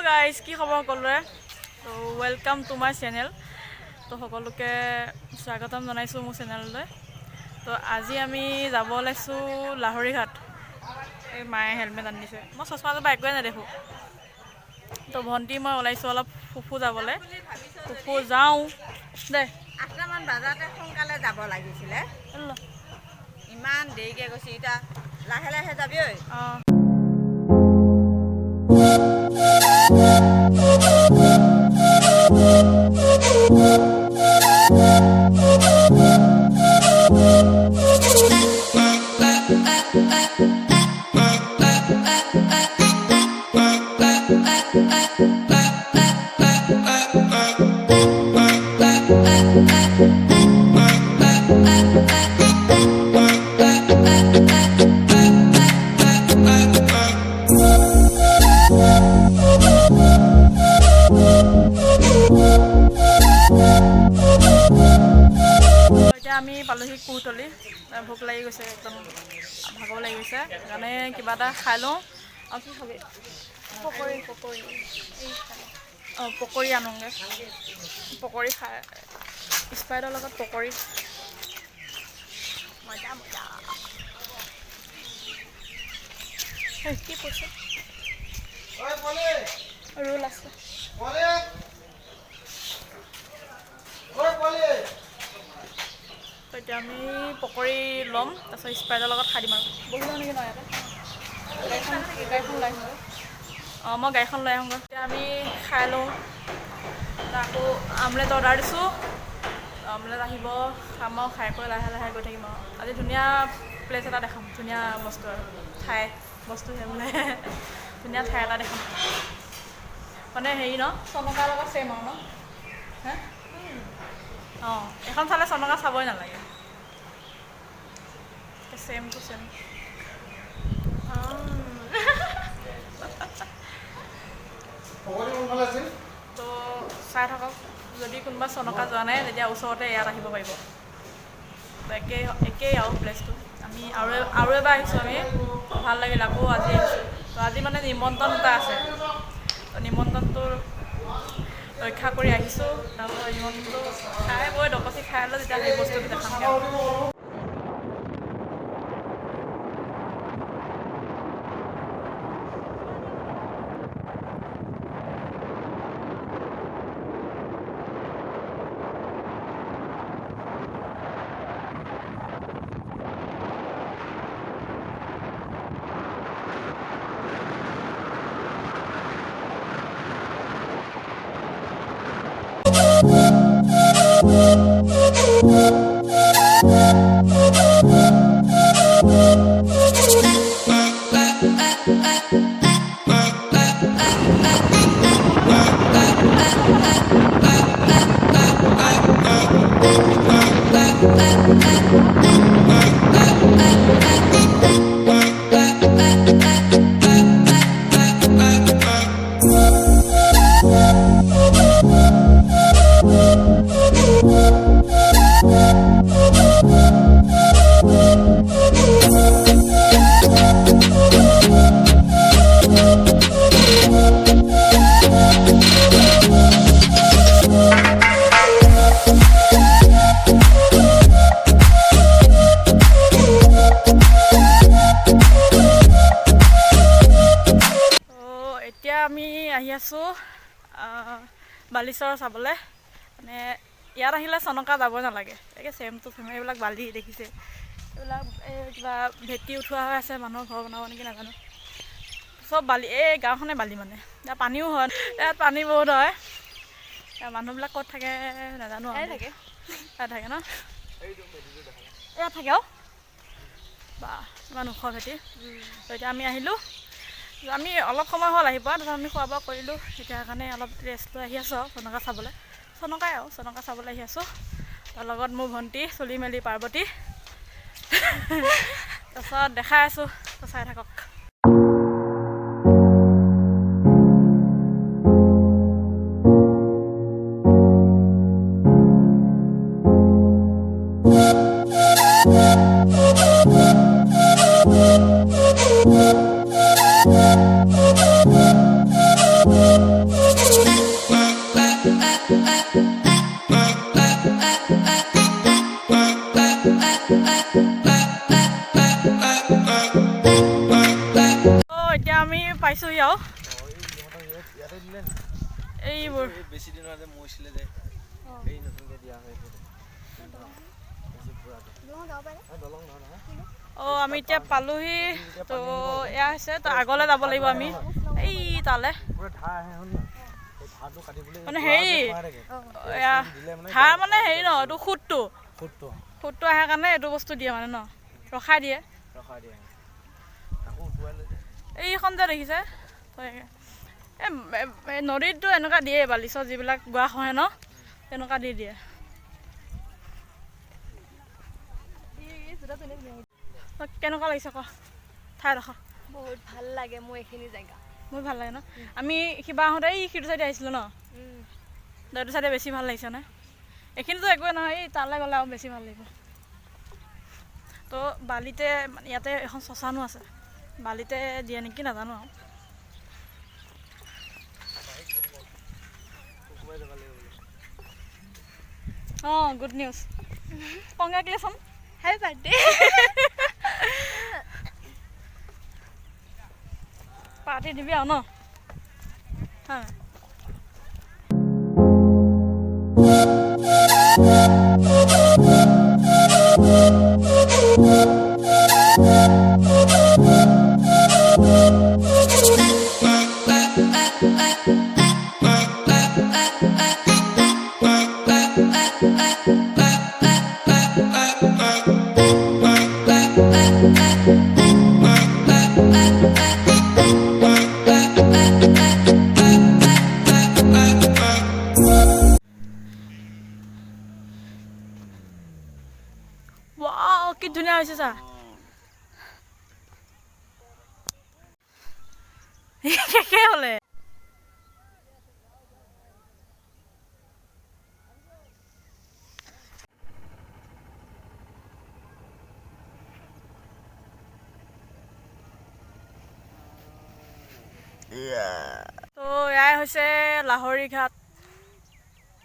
Guys কি খবৰ সকলোৰে তো ৱেলকাম টু মাই চেনেল তো সকলোকে স্বাগতম জনাইছোঁ মোৰ চেনেললৈ তো আজি আমি যাব ওলাইছোঁ লাহৰীঘাট এই মায়ে হেলমেট আনিছে মই চশমাটো বা একোৱে নেদেখোঁ তো ভণ্টি মই ওলাইছোঁ অলপ ফুফু যাবলৈ ফুফু যাওঁ দে 8টামান বজাতে সোনকালে যাব লাগিছিলে ইমান দেৰিকৈ গৈছে এতিয়া লাহে লাহে যাবি ঐ অঁ এতিয়া আমি পালোহি কুহতলি ভোক লাগি গৈছে একদম ভাগৰ লাগি গৈছে সেইকাৰণে কিবা এটা খাই লওঁ আৰু কি খাবি পকৰি অঁ পকৰি আনোগৈ পকৰি খাই স্প্ৰাইটৰ লগত পকৰি মজা মজা কি কৈছে ৰোল আছে তো এতিয়া আমি পকৰি ল'ম তাৰপিছত স্প্ৰাইটৰ লগত খাই দিম আৰু বহি লওঁ নেকি নহয় ইয়াতে গাড়ীখন লৈ আহোঁ অঁ মই গাড়ীখন লৈ আহোঁগৈ এতিয়া আমি খাই লওঁ আকৌ আমলেট অৰ্ডাৰ দিছোঁ আমলেট আহিব খাম আৰু খাই কৰি লাহে লাহে গৈ থাকিম আৰু আজি ধুনীয়া প্লেচ এটা দেখাম ধুনীয়া বস্তু আৰু ঠাই বস্তু বোলে ধুনীয়া ঠাই এটা দেখাম মানে হেৰি ন চনকাৰ লগত ছেম আৰু ন হে অঁ এখন চালে চনকা চাবই নালাগে ছেম টু ছেম তো চাই থাকক যদি কোনোবা চনকা যোৱা নাই তেতিয়া ওচৰতে ইয়াত আহিব পাৰিব একেই আৰু প্লেচটো আমি আৰু এবাৰ আহিছোঁ আমি ভাল লাগিল আকৌ আজি আহিছোঁ তো আজি মানে নিমন্ত্ৰণ এটা আছে তো নিমন্ত্ৰণটো ৰক্ষা কৰি আহিছোঁ তাৰপিছত নিমন্ত্ৰণটো খাই বৈ ডকচি খাই লৈ তেতিয়া সেই বস্তুটো দেখামগৈ আমি আহি আছোঁ বালিচৰ চাবলৈ মানে ইয়াত আহিলে চনকা যাব নালাগে তাকে ছেম টু ছেম এইবিলাক বালি দেখিছে এইবিলাক কিবা ভেটি উঠোৱা হৈ আছে মানুহৰ ঘৰ বনাব নেকি নাজানো চব বালি এই গাঁওখনে বালি মানে ইয়াত পানীও হয় ইয়াত পানী বহুত হয় মানুহবিলাক ক'ত থাকে নাজানো আৰু থাকে ইয়াত থাকে ন ইয়াত থাকে আৰু বা ইমান ওখ ভেটি তো এতিয়া আমি আহিলোঁ আমি অলপ সময় হ'ল আহি পোৱা তাৰপিছত আমি খোৱা বোৱা কৰিলোঁ এতিয়া কাৰণে অলপ ৰেষ্ট লৈ আহি আছোঁ আৰু চনকা চাবলৈ চনকাই আৰু চনকা চাবলৈ আহি আছোঁ তাৰ লগত মোৰ ভণ্টি চলি মেলি পাৰ্বতী তাৰপিছত দেখাই আছোঁ তো চাই থাকক We'll be right back. ইয়াতে দিলে নি এইবোৰ বেছি দিন হ'লে মৰিছিলে যে এই নতুনকৈ দিয়া হয় দলং নহয় অঁ আমি এতিয়া পালোহি তো এয়া হৈছে তো আগলৈ যাব লাগিব আমি এই তালৈ পুৰা ধাৰ আহে শুন না এই ধাৰটো কাটিবলৈ মানে হেৰি এয়া ধাৰ মানে হেৰি ন এইটো সুতটো সুতটো আহে কাৰণে এইটো বস্তু দিয়ে মানে ন ৰখাই দিয়ে ৰখাই দিয়ে আকৌ উঠুৱাই লৈ এইখন যে দেখিছে এই নদীতটো এনেকুৱা দিয়ে বালিচৰ যিবিলাক গোৱা হয় ন তেনেকুৱা দি দিয়ে কেনেকুৱা লাগিছে ক ঠাইডোখৰ বহুত ভাল লাগে মোৰ এইখিনি জেগা বহুত ভাল লাগে ন আমি কিবা আহোঁতে এই সিটো চাইডে আহিছিলোঁ ন এইটো চাইডে বেছি ভাল লাগিছে নে এইখিনিতো একোৱে নহয় এই তালৈ গ'লে আৰু বেছি ভাল লাগিব তো বালিতে ইয়াতে এখন শ্মশানো আছে বালিতে দিয়ে নেকি নাজানো আৰু অঁ good news congratulation happy birthday party দিবি আৰু ন হা ৱাও কি ধুনীয়া হৈছে চা শেষে হ'লে তো এয়াই হৈছে লাহৰী ঘাট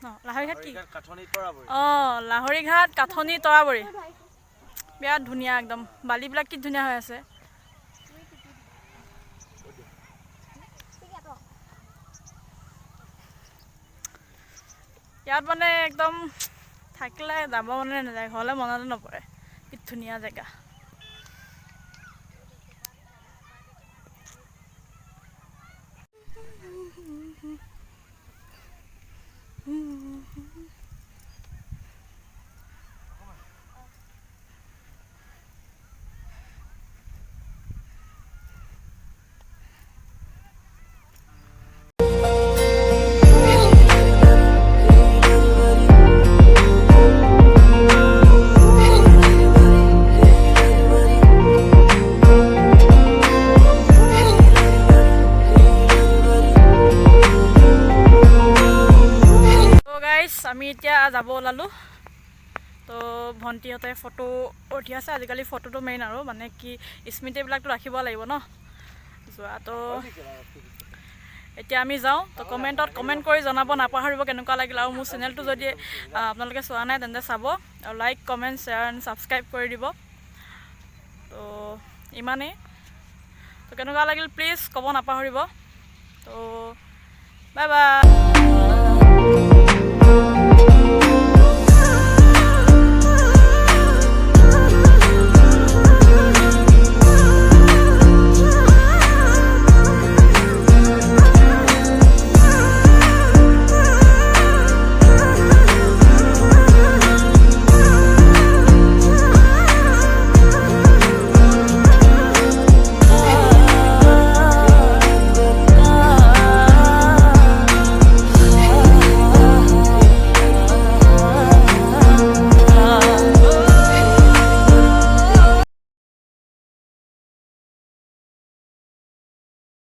ন লাহৰী ঘাট কি কাঠনি তৰাবৰী অঁ লাহৰী ঘাট কাঠনি তৰাবৰী বিৰাট ধুনীয়া একদম বালিবিলাক কি ধুনীয়া হৈ আছে ইয়াত মানে একদম থাকিলে যাব মানে নাযায় ঘৰলৈ মনতে নপৰে কি ধুনীয়া জেগা আমি এতিয়া যাব ওলালোঁ তো ভণ্টিহঁতে ফটো উঠি আছে আজিকালি ফটোটো মেইন আৰু মানে কি স্মৃতিবিলাকতো ৰাখিব লাগিব ন যোৱা তো এতিয়া আমি যাওঁ তো কমেণ্টত কমেণ্ট কৰি জনাব নাপাহৰিব কেনেকুৱা লাগিল আৰু মোৰ চেনেলটো যদি আপোনালোকে চোৱা নাই তেন্তে চাব আৰু like comment share and subscribe কৰি দিব তো ইমানেই তো কেনেকুৱা লাগিল প্লিজ ক'ব নাপাহৰিব তো বাই বাই